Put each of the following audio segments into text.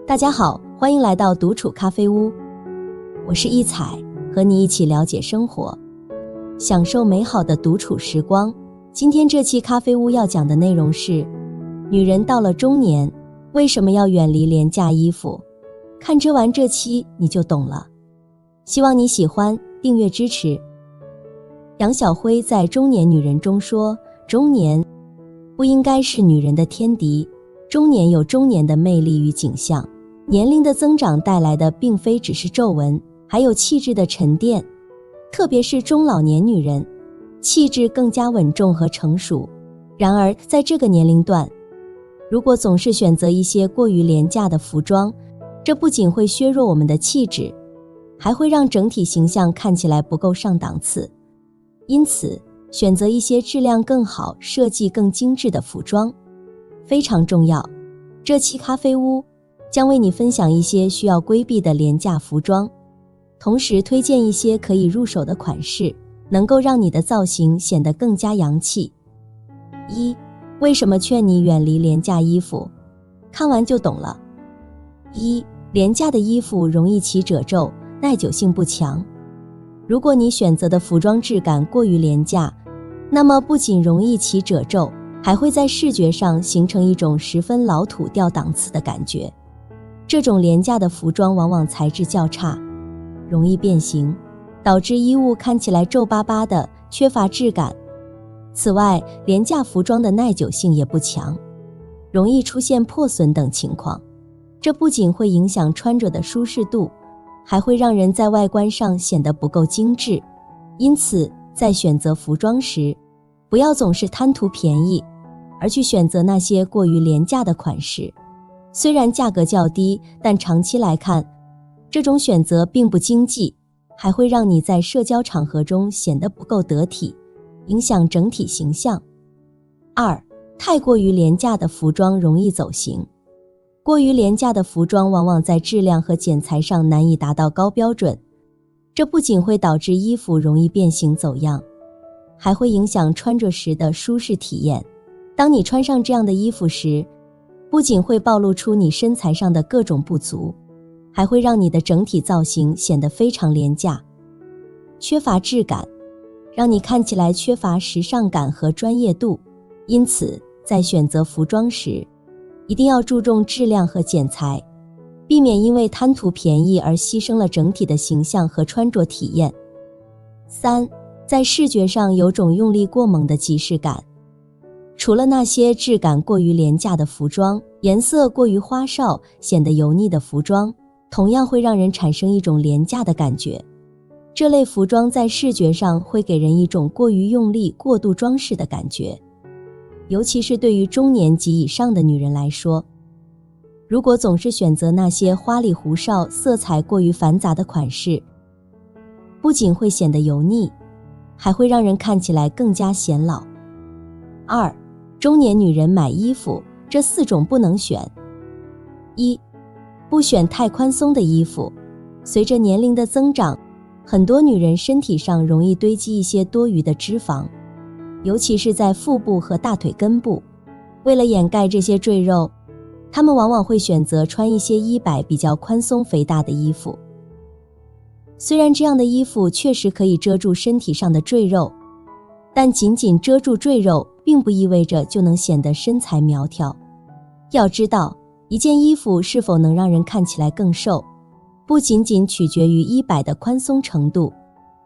大家好，欢迎来到独处咖啡屋，我是一彩，和你一起了解生活，享受美好的独处时光。今天这期咖啡屋要讲的内容是，女人到了中年，为什么要远离廉价衣服？看完这期你就懂了。希望你喜欢，订阅支持。杨晓辉在《中年女人》中说，中年不应该是女人的天敌，中年有中年的魅力与景象。年龄的增长带来的并非只是皱纹，还有气质的沉淀，特别是中老年女人，气质更加稳重和成熟。然而在这个年龄段，如果总是选择一些过于廉价的服装，这不仅会削弱我们的气质，还会让整体形象看起来不够上档次。因此，选择一些质量更好、设计更精致的服装非常重要。这期咖啡屋将为你分享一些需要规避的廉价服装，同时推荐一些可以入手的款式，能够让你的造型显得更加洋气。1. 为什么劝你远离廉价衣服？看完就懂了。1. 廉价的衣服容易起褶皱，耐久性不强。如果你选择的服装质感过于廉价，那么不仅容易起褶皱，还会在视觉上形成一种十分老土掉档次的感觉。这种廉价的服装往往材质较差，容易变形，导致衣物看起来皱巴巴的，缺乏质感。此外，廉价服装的耐久性也不强，容易出现破损等情况。这不仅会影响穿着的舒适度，还会让人在外观上显得不够精致。因此，在选择服装时，不要总是贪图便宜，而去选择那些过于廉价的款式。虽然价格较低，但长期来看，这种选择并不经济，还会让你在社交场合中显得不够得体，影响整体形象。2. 太过于廉价的服装容易走形。过于廉价的服装往往在质量和剪裁上难以达到高标准，这不仅会导致衣服容易变形走样，还会影响穿着时的舒适体验。当你穿上这样的衣服时，不仅会暴露出你身材上的各种不足，还会让你的整体造型显得非常廉价，缺乏质感，让你看起来缺乏时尚感和专业度。因此，在选择服装时，一定要注重质量和剪裁，避免因为贪图便宜而牺牲了整体的形象和穿着体验。3. 在视觉上有种用力过猛的即视感。除了那些质感过于廉价的服装，颜色过于花哨、显得油腻的服装，同样会让人产生一种廉价的感觉。这类服装在视觉上会给人一种过于用力、过度装饰的感觉。尤其是对于中年及以上的女人来说，如果总是选择那些花里胡哨、色彩过于繁杂的款式，不仅会显得油腻，还会让人看起来更加显老。2. 中年女人买衣服，这4种不能选。1. 不选太宽松的衣服。随着年龄的增长，很多女人身体上容易堆积一些多余的脂肪，尤其是在腹部和大腿根部。为了掩盖这些赘肉，她们往往会选择穿一些衣摆比较宽松肥大的衣服。虽然这样的衣服确实可以遮住身体上的赘肉，但仅仅遮住赘肉并不意味着就能显得身材苗条。要知道，一件衣服是否能让人看起来更瘦，不仅仅取决于衣摆的宽松程度，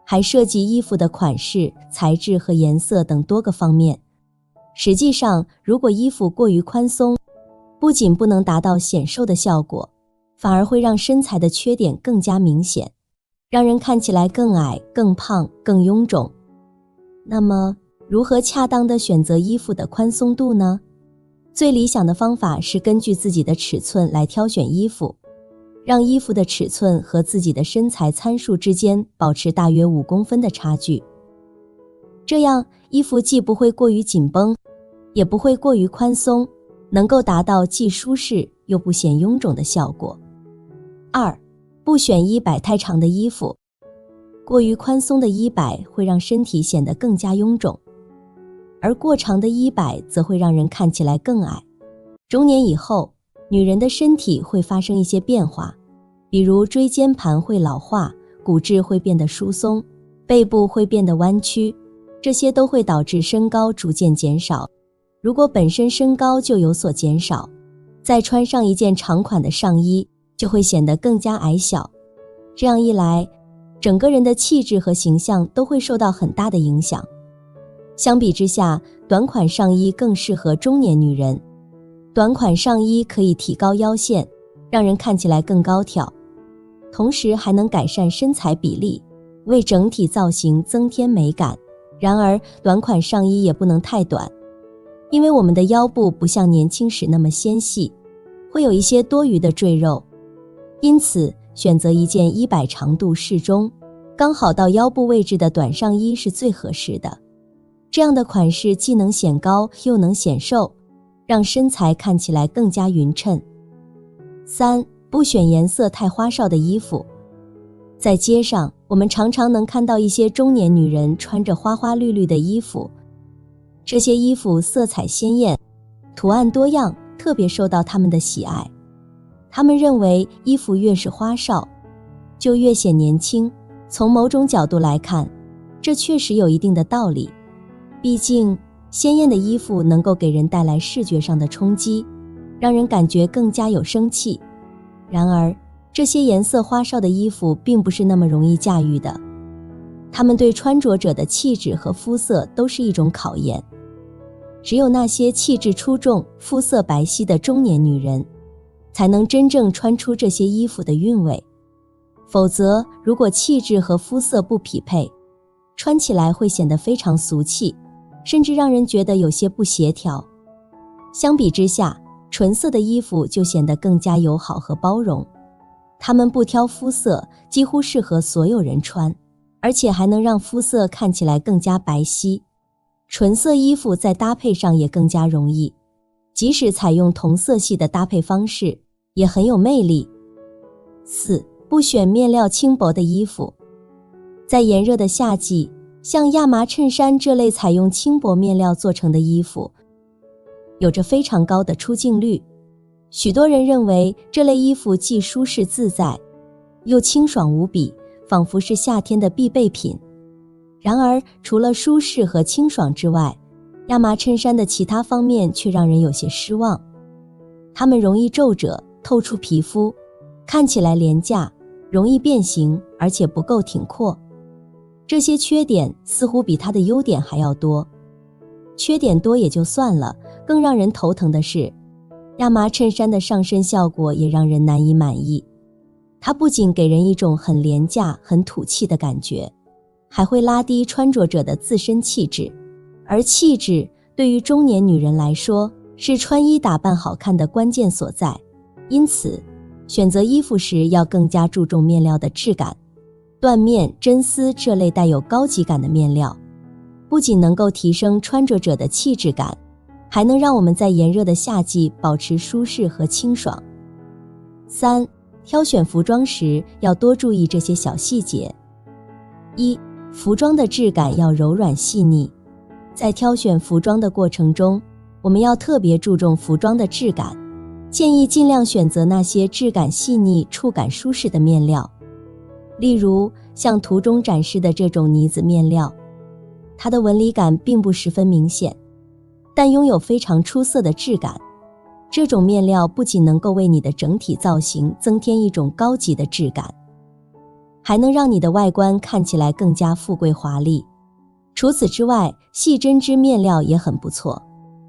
还涉及衣服的款式、材质和颜色等多个方面。实际上，如果衣服过于宽松，不仅不能达到显瘦的效果，反而会让身材的缺点更加明显，让人看起来更矮、更胖、更臃肿。那么，如何恰当地选择衣服的宽松度呢？最理想的方法是根据自己的尺寸来挑选衣服，让衣服的尺寸和自己的身材参数之间保持大约5公分的差距。这样，衣服既不会过于紧绷，也不会过于宽松，能够达到既舒适又不显臃肿的效果。2. 不选衣摆太长的衣服。过于宽松的衣摆会让身体显得更加臃肿，而过长的衣摆则会让人看起来更矮。中年以后，女人的身体会发生一些变化，比如椎间盘会老化，骨质会变得疏松，背部会变得弯曲，这些都会导致身高逐渐减少。如果本身身高就有所减少，再穿上一件长款的上衣，就会显得更加矮小。这样一来，整个人的气质和形象都会受到很大的影响。相比之下，短款上衣更适合中年女人。短款上衣可以提高腰线，让人看起来更高挑，同时还能改善身材比例，为整体造型增添美感。然而，短款上衣也不能太短，因为我们的腰部不像年轻时那么纤细，会有一些多余的赘肉。因此，选择一件衣摆长度适中，刚好到腰部位置的短上衣是最合适的。这样的款式既能显高又能显瘦，让身材看起来更加匀称。3. 不选颜色太花哨的衣服。在街上，我们常常能看到一些中年女人穿着花花绿绿的衣服，这些衣服色彩鲜艳，图案多样，特别受到她们的喜爱。他们认为衣服越是花哨，就越显年轻。从某种角度来看，这确实有一定的道理。毕竟，鲜艳的衣服能够给人带来视觉上的冲击，让人感觉更加有生气。然而，这些颜色花哨的衣服并不是那么容易驾驭的，它们对穿着者的气质和肤色都是一种考验。只有那些气质出众、肤色白皙的中年女人，才能真正穿出这些衣服的韵味。否则，如果气质和肤色不匹配，穿起来会显得非常俗气，甚至让人觉得有些不协调。相比之下，纯色的衣服就显得更加友好和包容，它们不挑肤色，几乎适合所有人穿，而且还能让肤色看起来更加白皙。纯色衣服在搭配上也更加容易，即使采用同色系的搭配方式，也很有魅力。4. 不选面料轻薄的衣服。在炎热的夏季，像亚麻衬衫这类采用轻薄面料做成的衣服，有着非常高的出镜率。许多人认为这类衣服既舒适自在，又清爽无比，仿佛是夏天的必备品。然而，除了舒适和清爽之外，亚麻衬衫的其他方面却让人有些失望。它们容易皱褶，透出皮肤，看起来廉价，容易变形，而且不够挺阔。这些缺点似乎比它的优点还要多。缺点多也就算了，更让人头疼的是，亚麻衬衫的上身效果也让人难以满意。它不仅给人一种很廉价、很土气的感觉，还会拉低穿着者的自身气质。而气质对于中年女人来说，是穿衣打扮好看的关键所在。因此，选择衣服时要更加注重面料的质感。缎面、真丝这类带有高级感的面料，不仅能够提升穿着者的气质感，还能让我们在炎热的夏季保持舒适和清爽。3. 挑选服装时要多注意这些小细节。1. 服装的质感要柔软细腻。在挑选服装的过程中，我们要特别注重服装的质感，建议尽量选择那些质感细腻、触感舒适的面料。例如，像图中展示的这种呢子面料，它的纹理感并不十分明显，但拥有非常出色的质感。这种面料不仅能够为你的整体造型增添一种高级的质感，还能让你的外观看起来更加富贵华丽。除此之外，细针织面料也很不错，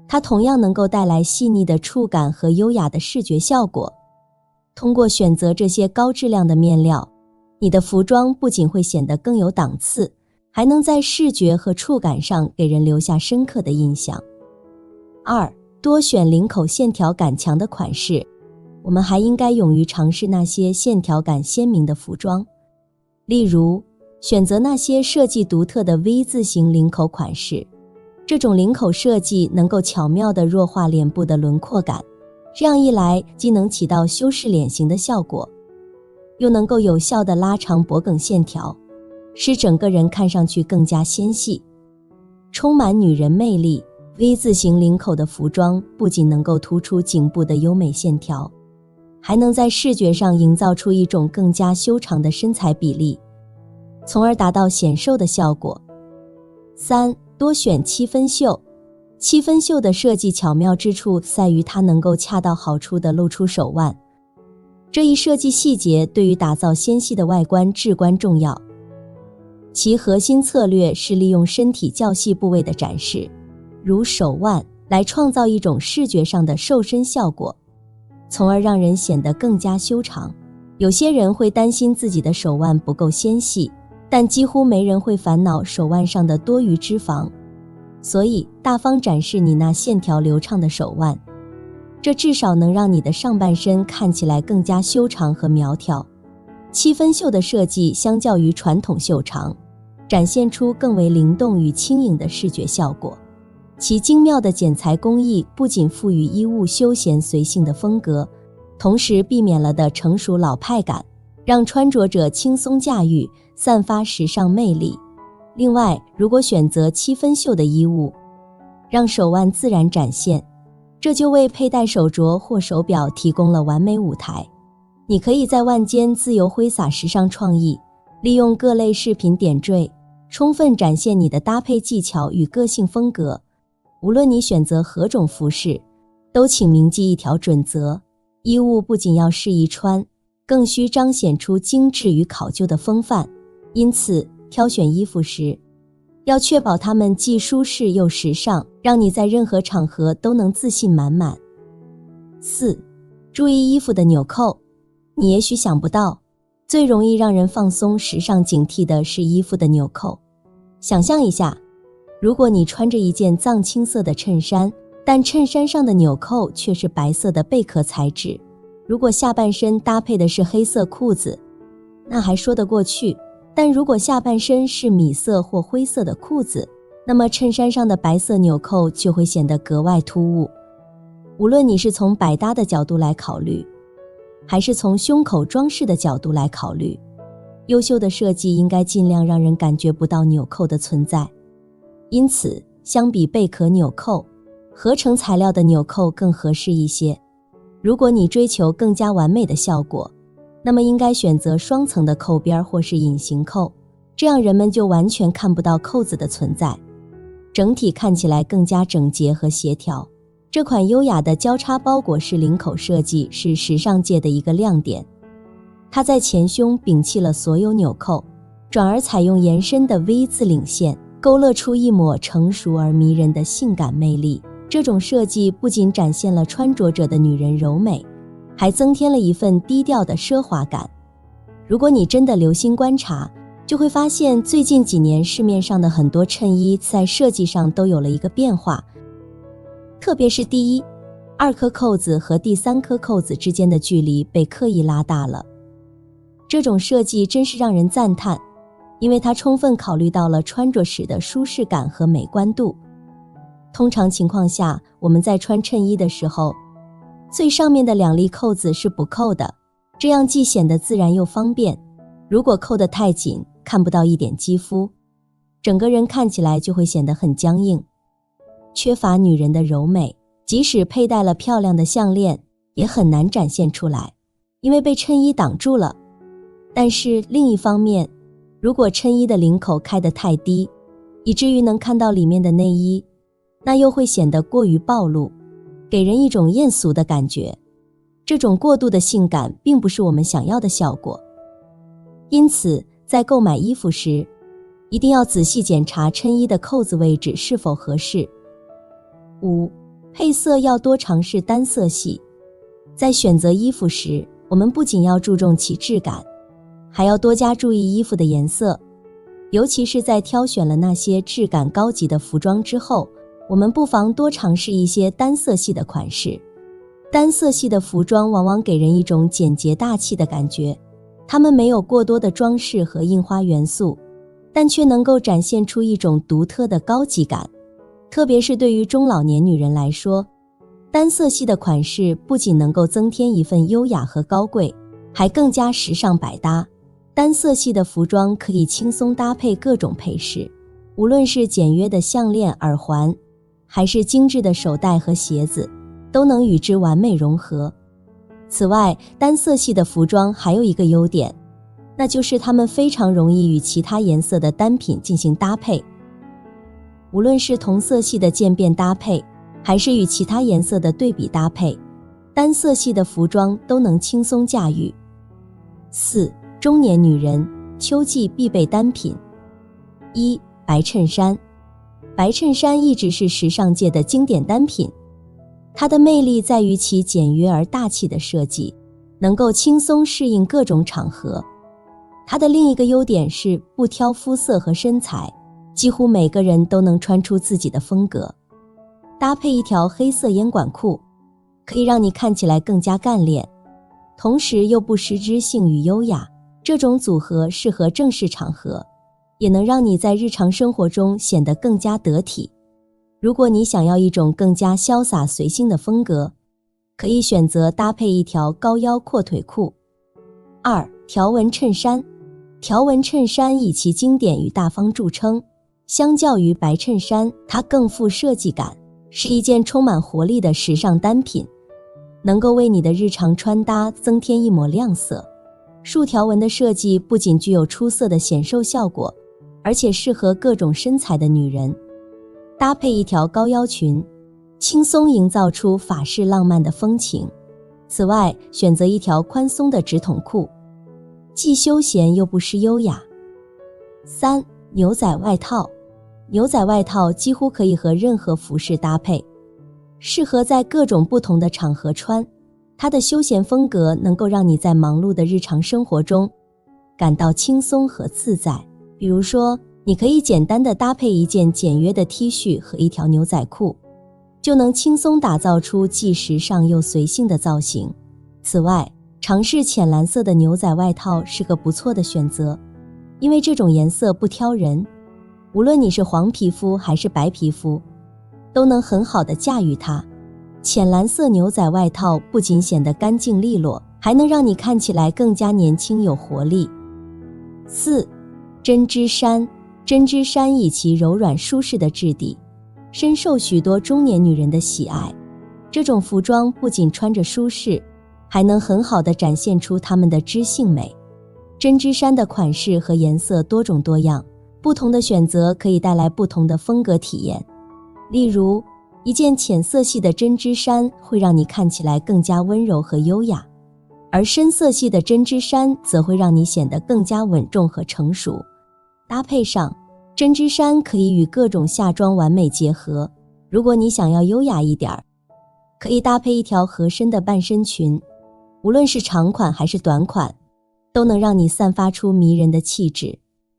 它同样能够带来细腻的触感和优雅的视觉效果。通过选择这些高质量的面料，你的服装不仅会显得更有档次，还能在视觉和触感上给人留下深刻的印象。2. 多选领口线条感强的款式。我们还应该勇于尝试那些线条感鲜明的服装，例如选择那些设计独特的 V 字形领口款式。这种领口设计能够巧妙地弱化脸部的轮廓感，这样一来既能起到修饰脸型的效果，又能够有效地拉长脖颈线条，使整个人看上去更加纤细。充满女人魅力 V 字形领口的服装不仅能够突出颈部的优美线条，还能在视觉上营造出一种更加修长的身材比例，从而达到显瘦的效果。3. 多选七分袖。七分袖的设计巧妙之处在于它能够恰到好处地露出手腕，这一设计细节对于打造纤细的外观至关重要。其核心策略是利用身体较细部位的展示，如手腕，来创造一种视觉上的瘦身效果，从而让人显得更加修长。有些人会担心自己的手腕不够纤细，但几乎没人会烦恼手腕上的多余脂肪。所以，大方展示你那线条流畅的手腕，这至少能让你的上半身看起来更加修长和苗条。七分袖的设计相较于传统袖长，展现出更为灵动与轻盈的视觉效果。其精妙的剪裁工艺不仅赋予衣物休闲随性的风格，同时避免了的成熟老派感，让穿着者轻松驾驭，散发时尚魅力。另外，如果选择七分袖的衣物，让手腕自然展现，这就为佩戴手镯或手表提供了完美舞台。你可以在腕间自由挥洒时尚创意，利用各类饰品点缀，充分展现你的搭配技巧与个性风格。无论你选择何种服饰，都请铭记一条准则：衣物不仅要适宜穿，更需彰显出精致与考究的风范。因此，挑选衣服时，要确保它们既舒适又时尚，让你在任何场合都能自信满满。4. 注意衣服的纽扣。你也许想不到，最容易让人放松时尚警惕的是衣服的纽扣。想象一下，如果你穿着一件藏青色的衬衫，但衬衫上的纽扣却是白色的贝壳材质，如果下半身搭配的是黑色裤子，那还说得过去。但如果下半身是米色或灰色的裤子，那么衬衫上的白色纽扣就会显得格外突兀。无论你是从百搭的角度来考虑，还是从胸口装饰的角度来考虑，优秀的设计应该尽量让人感觉不到纽扣的存在。因此，相比贝壳纽扣，合成材料的纽扣更合适一些。如果你追求更加完美的效果，那么应该选择双层的扣边或是隐形扣，这样人们就完全看不到扣子的存在，整体看起来更加整洁和协调。这款优雅的交叉包裹式领口设计是时尚界的一个亮点，它在前胸摒弃了所有纽扣，转而采用延伸的 V 字领线，勾勒出一抹成熟而迷人的性感魅力。这种设计不仅展现了穿着者的女人柔美，还增添了一份低调的奢华感。如果你真的留心观察，就会发现最近几年市面上的很多衬衣在设计上都有了一个变化，特别是第一、二颗扣子和第三颗扣子之间的距离被刻意拉大了。这种设计真是让人赞叹，因为它充分考虑到了穿着时的舒适感和美观度。通常情况下，我们在穿衬衣的时候，最上面的两粒扣子是不扣的，这样既显得自然又方便。如果扣得太紧，看不到一点肌肤，整个人看起来就会显得很僵硬，缺乏女人的柔美。即使佩戴了漂亮的项链，也很难展现出来，因为被衬衣挡住了。但是另一方面，如果衬衣的领口开得太低，以至于能看到里面的内衣，那又会显得过于暴露，给人一种艳俗的感觉。这种过度的性感并不是我们想要的效果。因此，在购买衣服时，一定要仔细检查衬衣的扣子位置是否合适。5. 配色要多尝试单色系。在选择衣服时，我们不仅要注重其质感，还要多加注意衣服的颜色。尤其是在挑选了那些质感高级的服装之后，我们不妨多尝试一些单色系的款式。单色系的服装往往给人一种简洁大气的感觉，它们没有过多的装饰和印花元素，但却能够展现出一种独特的高级感。特别是对于中老年女人来说，单色系的款式不仅能够增添一份优雅和高贵，还更加时尚百搭。单色系的服装可以轻松搭配各种配饰，无论是简约的项链、耳环，还是精致的手袋和鞋子，都能与之完美融合。此外，单色系的服装还有一个优点，那就是它们非常容易与其他颜色的单品进行搭配。无论是同色系的渐变搭配，还是与其他颜色的对比搭配，单色系的服装都能轻松驾驭。4. 中年女人秋季必备单品。1. 白衬衫。白衬衫一直是时尚界的经典单品，它的魅力在于其简约而大气的设计，能够轻松适应各种场合。它的另一个优点是不挑肤色和身材，几乎每个人都能穿出自己的风格。搭配一条黑色烟管裤，可以让你看起来更加干练，同时又不失知性与优雅。这种组合适合正式场合，也能让你在日常生活中显得更加得体。如果你想要一种更加潇洒随性的风格，可以选择搭配一条高腰阔腿裤。2. 条纹衬衫。条纹衬衫以其经典与大方著称，相较于白衬衫，它更富设计感，是一件充满活力的时尚单品，能够为你的日常穿搭增添一抹亮色。竖条纹的设计不仅具有出色的显瘦效果，而且适合各种身材的女人。搭配一条高腰裙，轻松营造出法式浪漫的风情。此外，选择一条宽松的直筒裤，既休闲又不失优雅。3. 牛仔外套。牛仔外套几乎可以和任何服饰搭配，适合在各种不同的场合穿。它的休闲风格能够让你在忙碌的日常生活中感到轻松和自在。比如说，你可以简单的搭配一件简约的 T 恤和一条牛仔裤，就能轻松打造出既时尚又随性的造型。此外，尝试浅蓝色的牛仔外套是个不错的选择，因为这种颜色不挑人，无论你是黄皮肤还是白皮肤，都能很好的驾驭它。浅蓝色牛仔外套不仅显得干净利落，还能让你看起来更加年轻有活力。4. 针织衫。针织衫以其柔软舒适的质地，深受许多中年女人的喜爱。这种服装不仅穿着舒适，还能很好地展现出她们的知性美。针织衫的款式和颜色多种多样，不同的选择可以带来不同的风格体验。例如，一件浅色系的针织衫会让你看起来更加温柔和优雅，而深色系的针织衫则会让你显得更加稳重和成熟。搭配上，针织衫可以与各种夏装完美结合。如果你想要优雅一点，可以搭配一条合身的半身裙，无论是长款还是短款，都能让你散发出迷人的气质。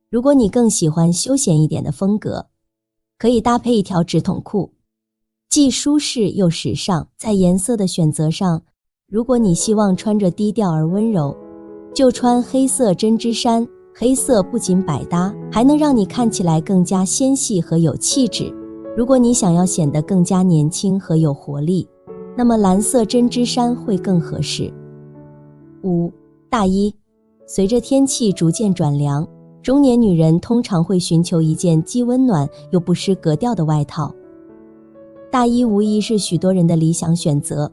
如果你更喜欢休闲一点的风格，可以搭配一条直筒裤，既舒适又时尚。在颜色的选择上，如果你希望穿着低调而温柔，就穿黑色针织衫。黑色不仅百搭，还能让你看起来更加纤细和有气质。如果你想要显得更加年轻和有活力，那么蓝色针织衫会更合适。5. 大衣。随着天气逐渐转凉，中年女人通常会寻求一件既温暖又不失格调的外套。大衣无疑是许多人的理想选择。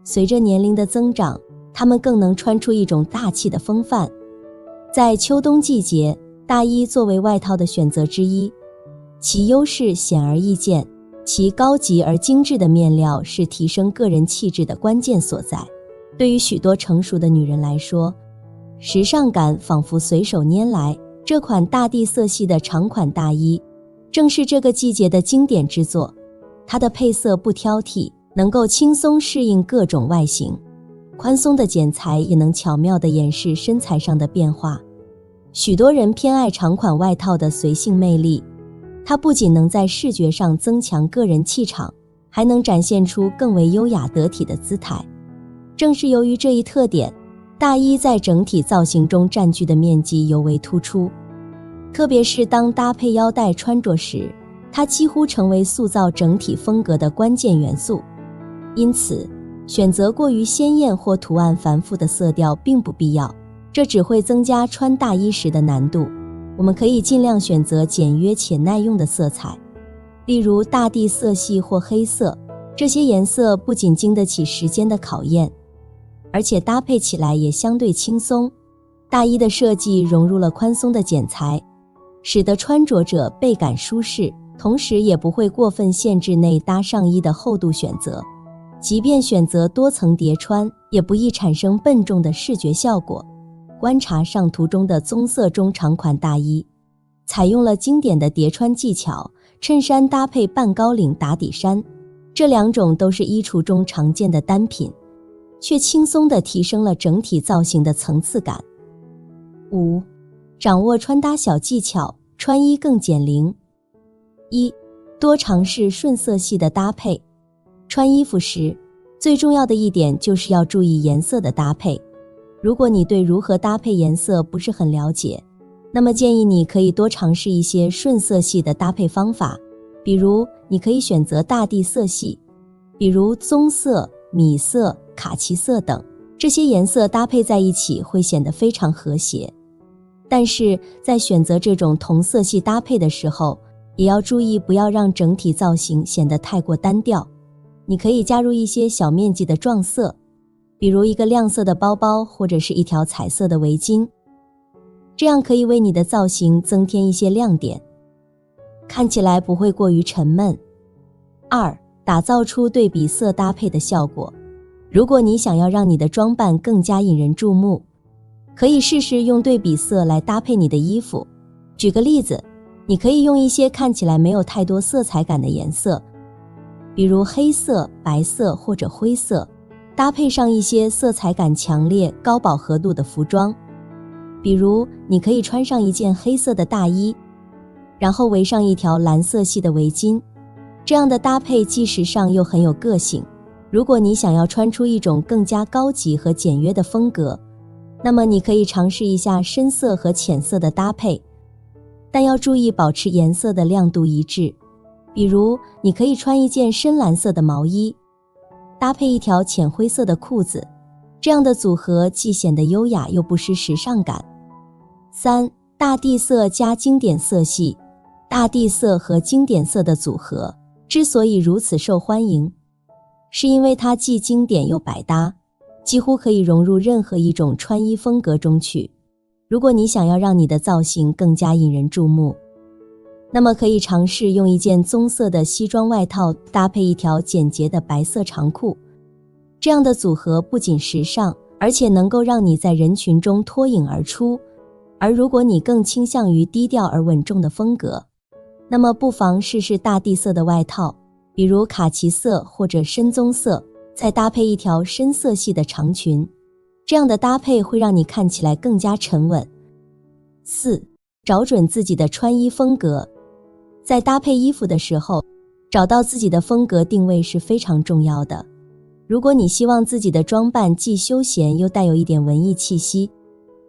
随着年龄的增长，她们更能穿出一种大气的风范。在秋冬季节，大衣作为外套的选择之一，其优势显而易见，其高级而精致的面料是提升个人气质的关键所在。对于许多成熟的女人来说，时尚感仿佛随手拈来。这款大地色系的长款大衣正是这个季节的经典之作。它的配色不挑剔，能够轻松适应各种外形，宽松的剪裁也能巧妙地掩饰身材上的变化。许多人偏爱长款外套的随性魅力，它不仅能在视觉上增强个人气场，还能展现出更为优雅得体的姿态。正是由于这一特点，大衣在整体造型中占据的面积尤为突出，特别是当搭配腰带穿着时，它几乎成为塑造整体风格的关键元素。因此，选择过于鲜艳或图案繁复的色调并不必要，这只会增加穿大衣时的难度。我们可以尽量选择简约且耐用的色彩，例如大地色系或黑色，这些颜色不仅经得起时间的考验，而且搭配起来也相对轻松。大衣的设计融入了宽松的剪裁，使得穿着者倍感舒适，同时也不会过分限制内搭上衣的厚度选择。即便选择多层叠穿，也不易产生笨重的视觉效果。观察上图中的棕色中长款大衣，采用了经典的叠穿技巧，衬衫搭配半高领打底衫，这两种都是衣橱中常见的单品，却轻松地提升了整体造型的层次感。5. 掌握穿搭小技巧，穿衣更减龄。1. 多尝试顺色系的搭配。穿衣服时，最重要的一点就是要注意颜色的搭配。如果你对如何搭配颜色不是很了解，那么建议你可以多尝试一些顺色系的搭配方法，比如你可以选择大地色系，比如棕色、米色、卡其色等，这些颜色搭配在一起会显得非常和谐。但是在选择这种同色系搭配的时候，也要注意不要让整体造型显得太过单调。你可以加入一些小面积的撞色，比如一个亮色的包包或者是一条彩色的围巾，这样可以为你的造型增添一些亮点，看起来不会过于沉闷。2. 打造出对比色搭配的效果。如果你想要让你的装扮更加引人注目，可以试试用对比色来搭配你的衣服。举个例子，你可以用一些看起来没有太多色彩感的颜色，比如黑色、白色或者灰色，搭配上一些色彩感强烈、高饱和度的服装。比如你可以穿上一件黑色的大衣，然后围上一条蓝色系的围巾，这样的搭配既时尚又很有个性。如果你想要穿出一种更加高级和简约的风格，那么你可以尝试一下深色和浅色的搭配，但要注意保持颜色的亮度一致。比如你可以穿一件深蓝色的毛衣，搭配一条浅灰色的裤子，这样的组合既显得优雅又不失时尚感。3. 大地色加经典色系。大地色和经典色的组合之所以如此受欢迎，是因为它既经典又百搭，几乎可以融入任何一种穿衣风格中去。如果你想要让你的造型更加引人注目，那么可以尝试用一件棕色的西装外套搭配一条简洁的白色长裤，这样的组合不仅时尚，而且能够让你在人群中脱颖而出。而如果你更倾向于低调而稳重的风格，那么不妨试试大地色的外套，比如卡其色或者深棕色，再搭配一条深色系的长裙，这样的搭配会让你看起来更加沉稳。4. 找准自己的穿衣风格。在搭配衣服的时候，找到自己的风格定位是非常重要的。如果你希望自己的装扮既休闲又带有一点文艺气息，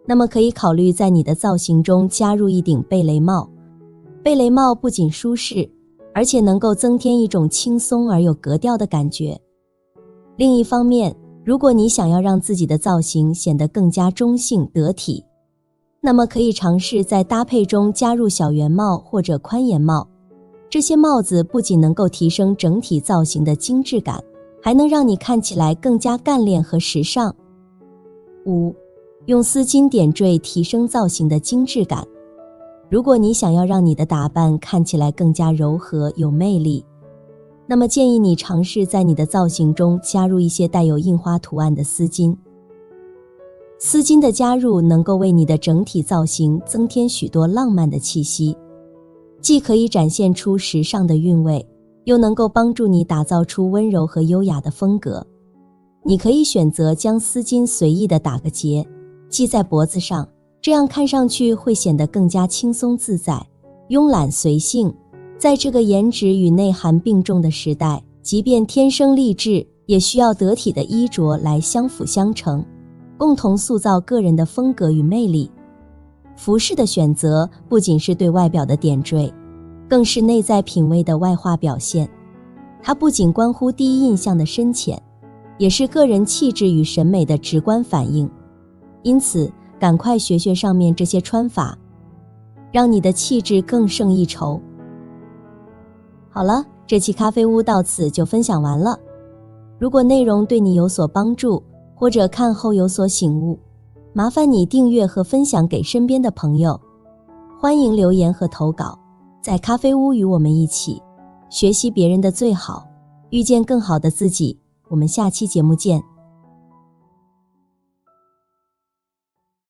那么可以考虑在你的造型中加入一顶贝雷帽。贝雷帽不仅舒适，而且能够增添一种轻松而有格调的感觉。另一方面，如果你想要让自己的造型显得更加中性得体，那么可以尝试在搭配中加入小圆帽或者宽檐帽。这些帽子不仅能够提升整体造型的精致感，还能让你看起来更加干练和时尚。5. 用丝巾点缀提升造型的精致感。如果你想要让你的打扮看起来更加柔和有魅力，那么建议你尝试在你的造型中加入一些带有印花图案的丝巾。丝巾的加入能够为你的整体造型增添许多浪漫的气息，既可以展现出时尚的韵味，又能够帮助你打造出温柔和优雅的风格。你可以选择将丝巾随意地打个结，系在脖子上，这样看上去会显得更加轻松自在、慵懒随性。在这个颜值与内涵并重的时代，即便天生丽质，也需要得体的衣着来相辅相成，共同塑造个人的风格与魅力。服饰的选择不仅是对外表的点缀，更是内在品味的外化表现。它不仅关乎第一印象的深浅，也是个人气质与审美的直观反应。因此，赶快学学上面这些穿法，让你的气质更胜一筹。好了，这期咖啡屋到此就分享完了。如果内容对你有所帮助，或者看后有所醒悟，麻烦你订阅和分享给身边的朋友。欢迎留言和投稿，在咖啡屋与我们一起学习别人的最好，遇见更好的自己。我们下期节目见。